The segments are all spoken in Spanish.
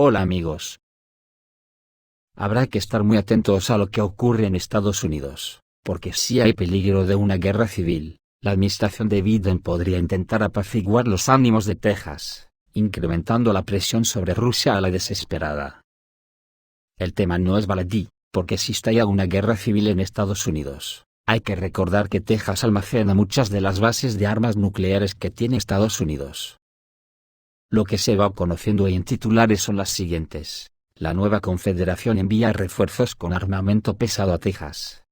Hola amigos. Habrá que estar muy atentos a lo que ocurre en Estados Unidos, porque si hay peligro de una guerra civil, la administración de Biden podría intentar apaciguar los ánimos de Texas, incrementando la presión sobre Rusia a la desesperada. El tema no es baladí, porque si estalla una guerra civil en Estados Unidos, hay que recordar que Texas almacena muchas de las bases de armas nucleares que tiene Estados Unidos. Lo que se va conociendo hoy en titulares son las siguientes. La nueva confederación envía refuerzos con armamento pesado a Texas.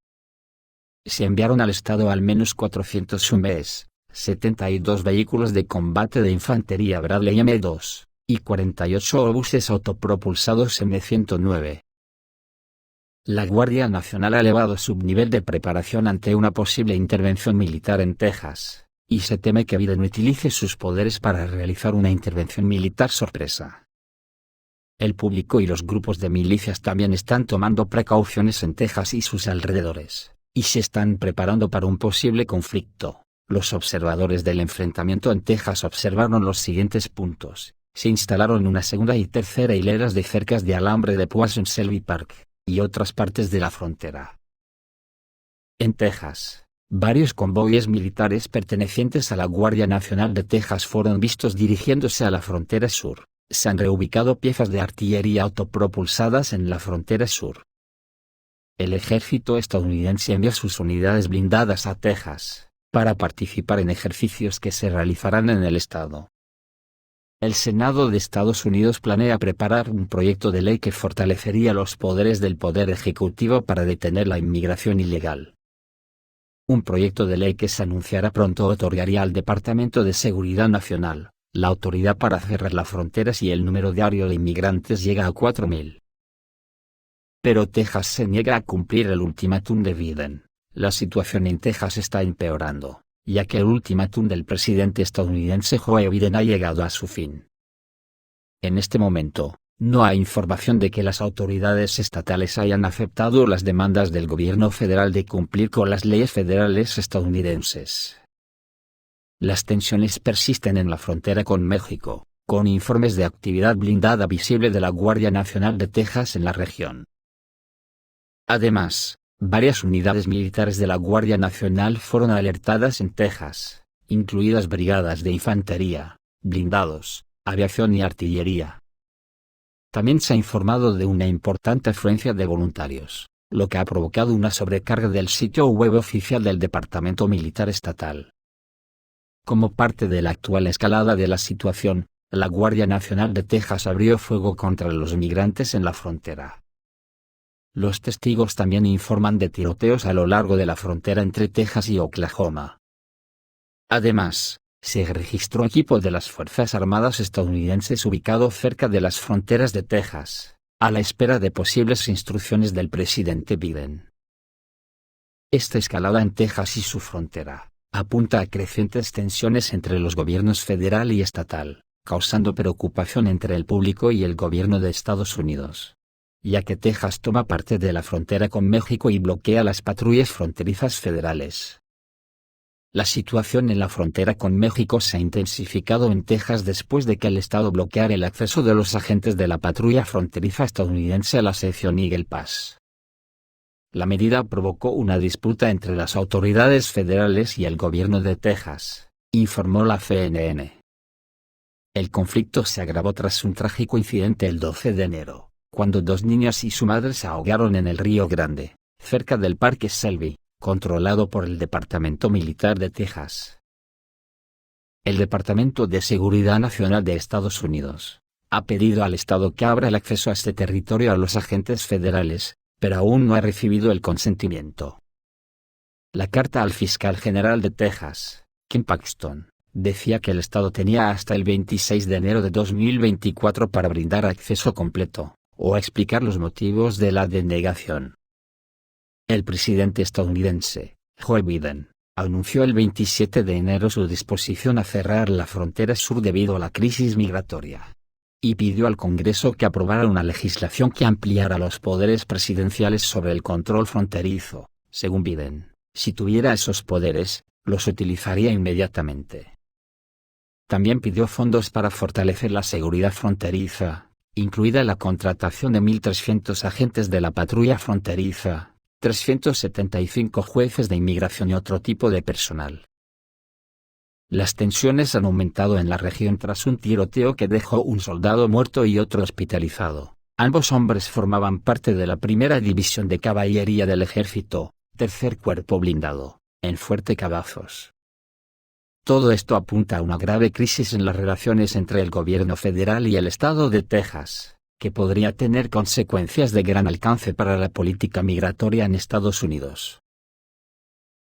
Se enviaron al estado al menos 400 UMPs, 72 vehículos de combate de infantería Bradley M2, y 48 obuses autopropulsados M109. La Guardia Nacional ha elevado su nivel de preparación ante una posible intervención militar en Texas, y se teme que Biden utilice sus poderes para realizar una intervención militar sorpresa. El público y los grupos de milicias también están tomando precauciones en Texas y sus alrededores, y se están preparando para un posible conflicto. Los observadores del enfrentamiento en Texas observaron los siguientes puntos. Se instalaron una segunda y tercera hileras de cercas de alambre de púas en Shelby Park, y otras partes de la frontera. En Texas, varios convoyes militares pertenecientes a la Guardia Nacional de Texas fueron vistos dirigiéndose a la frontera sur. Se han reubicado piezas de artillería autopropulsadas en la frontera sur. El ejército estadounidense envió sus unidades blindadas a Texas, para participar en ejercicios que se realizarán en el estado. El Senado de Estados Unidos planea preparar un proyecto de ley que fortalecería los poderes del Poder Ejecutivo para detener la inmigración ilegal. Un proyecto de ley que se anunciará pronto otorgaría al Departamento de Seguridad Nacional la autoridad para cerrar las fronteras si el número diario de inmigrantes llega a 4.000. Pero Texas se niega a cumplir el ultimátum de Biden. La situación en Texas está empeorando, ya que el ultimátum del presidente estadounidense Joe Biden ha llegado a su fin. En este momento, no hay información de que las autoridades estatales hayan aceptado las demandas del gobierno federal de cumplir con las leyes federales estadounidenses. Las tensiones persisten en la frontera con México, con informes de actividad blindada visible de la Guardia Nacional de Texas en la región. Además, varias unidades militares de la Guardia Nacional fueron alertadas en Texas, incluidas brigadas de infantería, blindados, aviación y artillería. También se ha informado de una importante afluencia de voluntarios, lo que ha provocado una sobrecarga del sitio web oficial del Departamento Militar Estatal. Como parte de la actual escalada de la situación, la Guardia Nacional de Texas abrió fuego contra los migrantes en la frontera. Los testigos también informan de tiroteos a lo largo de la frontera entre Texas y Oklahoma. Además, se registró equipo de las Fuerzas Armadas estadounidenses ubicado cerca de las fronteras de Texas, a la espera de posibles instrucciones del presidente Biden. Esta escalada en Texas y su frontera apunta a crecientes tensiones entre los gobiernos federal y estatal, causando preocupación entre el público y el gobierno de Estados Unidos, ya que Texas toma parte de la frontera con México y bloquea las patrullas fronterizas federales. La situación en la frontera con México se ha intensificado en Texas después de que el estado bloqueara el acceso de los agentes de la patrulla fronteriza estadounidense a la sección Eagle Pass. La medida provocó una disputa entre las autoridades federales y el gobierno de Texas, informó la CNN. El conflicto se agravó tras un trágico incidente el 12 de enero, cuando dos niñas y su madre se ahogaron en el Río Grande, cerca del Parque Shelby, controlado por el Departamento Militar de Texas. El Departamento de Seguridad Nacional de Estados Unidos ha pedido al estado que abra el acceso a este territorio a los agentes federales, pero aún no ha recibido el consentimiento. La carta al fiscal general de Texas, Ken Paxton, decía que el estado tenía hasta el 26 de enero de 2024 para brindar acceso completo, o explicar los motivos de la denegación. El presidente estadounidense, Joe Biden, anunció el 27 de enero su disposición a cerrar la frontera sur debido a la crisis migratoria, y pidió al Congreso que aprobara una legislación que ampliara los poderes presidenciales sobre el control fronterizo. Según Biden, si tuviera esos poderes, los utilizaría inmediatamente. También pidió fondos para fortalecer la seguridad fronteriza, incluida la contratación de 1.300 agentes de la patrulla fronteriza, 375 jueces de inmigración y otro tipo de personal. Las tensiones han aumentado en la región tras un tiroteo que dejó un soldado muerto y otro hospitalizado. Ambos hombres formaban parte de la primera división de caballería del ejército, tercer cuerpo blindado, en Fuerte Cavazos. Todo esto apunta a una grave crisis en las relaciones entre el gobierno federal y el estado de Texas, que podría tener consecuencias de gran alcance para la política migratoria en Estados Unidos.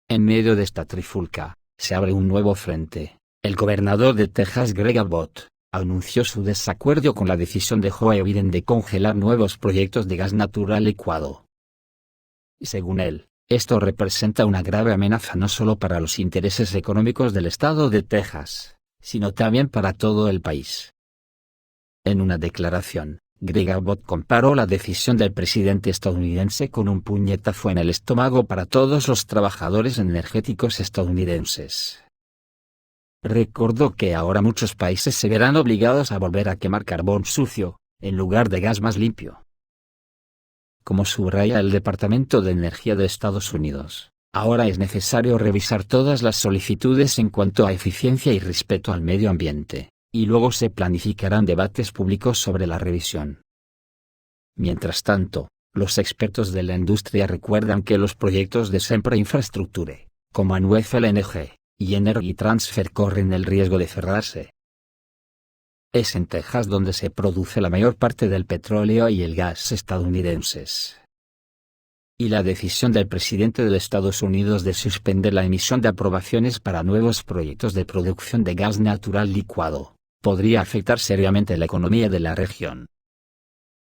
En medio de esta trifulca, se abre un nuevo frente. El gobernador de Texas, Greg Abbott, anunció su desacuerdo con la decisión de Joe Biden de congelar nuevos proyectos de gas natural licuado. Según él, esto representa una grave amenaza no solo para los intereses económicos del estado de Texas, sino también para todo el país. En una declaración, Greg Abbott comparó la decisión del presidente estadounidense con un puñetazo en el estómago para todos los trabajadores energéticos estadounidenses. Recordó que ahora muchos países se verán obligados a volver a quemar carbón sucio, en lugar de gas más limpio. Como subraya el Departamento de Energía de Estados Unidos, ahora es necesario revisar todas las solicitudes en cuanto a eficiencia y respeto al medio ambiente, y luego se planificarán debates públicos sobre la revisión. Mientras tanto, los expertos de la industria recuerdan que los proyectos de Sempra Infrastructure, como ANWF LNG y Energy Transfer corren el riesgo de cerrarse. Es en Texas donde se produce la mayor parte del petróleo y el gas estadounidenses. Y la decisión del presidente de Estados Unidos de suspender la emisión de aprobaciones para nuevos proyectos de producción de gas natural licuado, podría afectar seriamente la economía de la región.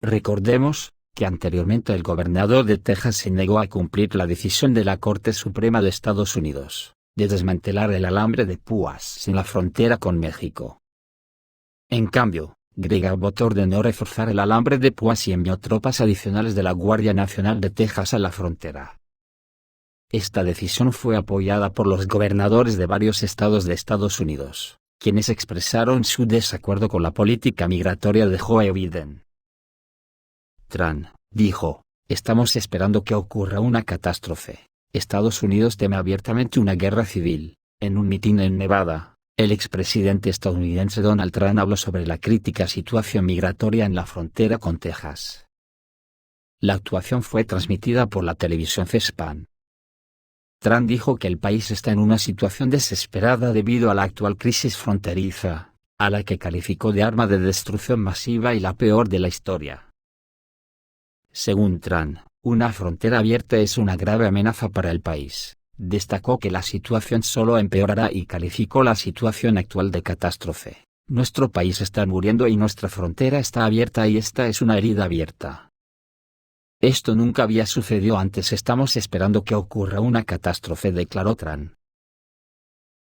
Recordemos que anteriormente el gobernador de Texas se negó a cumplir la decisión de la Corte Suprema de Estados Unidos, de desmantelar el alambre de púas en la frontera con México. En cambio, Greg Abbott ordenó reforzar el alambre de púas y envió tropas adicionales de la Guardia Nacional de Texas a la frontera. Esta decisión fue apoyada por los gobernadores de varios estados de Estados Unidos, quienes expresaron su desacuerdo con la política migratoria de Joe Biden. Trump dijo: "Estamos esperando que ocurra una catástrofe. Estados Unidos teme abiertamente una guerra civil". En un mitin en Nevada, el expresidente estadounidense Donald Trump habló sobre la crítica situación migratoria en la frontera con Texas. La actuación fue transmitida por la televisión C-SPAN. Trump dijo que el país está en una situación desesperada debido a la actual crisis fronteriza, a la que calificó de arma de destrucción masiva y la peor de la historia. Según Trump, una frontera abierta es una grave amenaza para el país. Destacó que la situación solo empeorará y calificó la situación actual de catástrofe. "Nuestro país está muriendo y nuestra frontera está abierta y esta es una herida abierta. Esto nunca había sucedido antes, estamos esperando que ocurra una catástrofe", declaró Trump.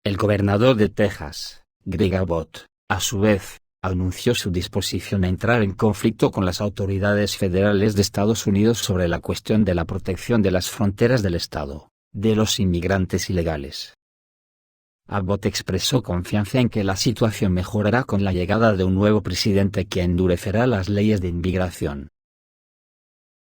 El gobernador de Texas, Greg Abbott, a su vez, anunció su disposición a entrar en conflicto con las autoridades federales de Estados Unidos sobre la cuestión de la protección de las fronteras del estado, de los inmigrantes ilegales. Abbott expresó confianza en que la situación mejorará con la llegada de un nuevo presidente que endurecerá las leyes de inmigración.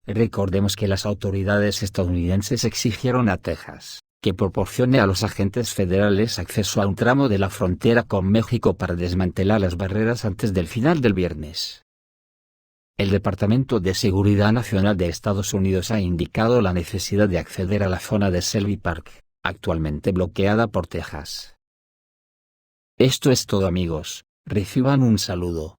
Recordemos que las autoridades estadounidenses exigieron a Texas que proporcione a los agentes federales acceso a un tramo de la frontera con México para desmantelar las barreras antes del final del viernes. El Departamento de Seguridad Nacional de Estados Unidos ha indicado la necesidad de acceder a la zona de Selby Park, actualmente bloqueada por Texas. Esto es todo, amigos, reciban un saludo.